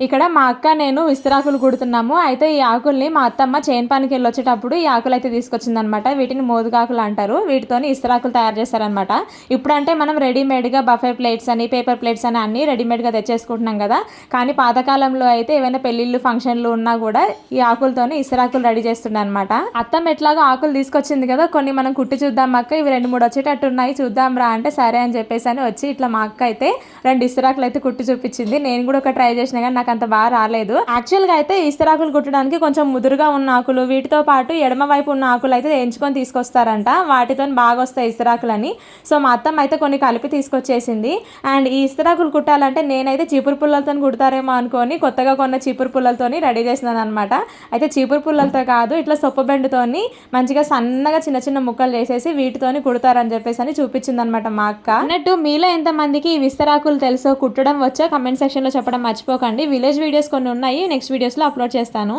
ఇక్కడ మా అక్క నేను విస్తరాకులు కుడుతున్నాము. అయితే ఈ ఆకుల్ని మా అత్తమ్మ చేను పనికి వెళ్ళొచ్చేటప్పుడు ఈ ఆకులు అయితే తీసుకొచ్చిందనమాట. వీటిని మోదుగాకులు అంటారు. వీటితోని ఇస్తరాకులు తయారు చేస్తారనమాట. ఇప్పుడంటే మనం రెడీమేడ్గా బఫే ప్లేట్స్ అని పేపర్ ప్లేట్స్ అని అన్నీ రెడీమేడ్గా తెచ్చేసుకుంటున్నాం కదా. కానీ పాతకాలంలో అయితే ఏమైనా పెళ్ళిళ్ళు ఫంక్షన్లు ఉన్నా కూడా ఈ ఆకులతోని ఇస్తరాకులు రెడీ చేస్తుండే అనమాట. అత్తమ్మ ఎట్లాగో ఆకులు తీసుకొచ్చింది కదా, కొన్ని మనం కుట్టి చూద్దాం అక్క, ఇవి 2-3 వచ్చేటట్టు ఉన్నాయి చూద్దాం రా అంటే సరే అని చెప్పేసి అని వచ్చి ఇట్లా మా అక్క అయితే 2 ఇస్తరాకులు అయితే కుట్టి చూపించింది. నేను కూడా ఒక ట్రై చేసిన కానీ నాకు అంత బాగా రాలేదు. యాక్చువల్గా అయితే ఇస్తరాకులు కుట్టడానికి కొంచెం ముదురుగా ఉన్న ఆకులు, వీటితో పాటు ఎడమ వైపు ఉన్న ఆకులు అయితే ఎంచుకొని తీసుకొస్తారంట. వాటితో బాగా వస్తాయి ఇస్తరాకులని. సో మా అత్తమ్మ అయితే కొన్ని కలిపి తీసుకొచ్చేసింది. అండ్ ఈ ఇస్తరాకులు కుట్టాలంటే నేనైతే చీపురు పుల్లలతో కుడతారేమో అనుకొని కొత్తగా కొన్న చీపురు పుల్లలతో రెడీ చేసినాను అనమాట. అయితే చీపురు పుల్లలతో కాదు, ఇట్లా సొప్ప బెండుతోని మంచిగా సన్నగా చిన్న చిన్న ముక్కలు చేసేసి వీటితోని కుడతారని చెప్పేసి అని చూపించింది అనమాట మా అక్క. అన్నట్టు మీలో ఎంతమందికి ఈ విస్తరాకులు తెలుసో, కుట్టడం వచ్చో కమెంట్ సెక్షన్లో చెప్పడం మర్చిపోకండి. విలేజ్ వీడియోస్ కొన్ని ఉన్నాయి, నెక్స్ట్ వీడియోస్లో అప్లోడ్ చేస్తాను.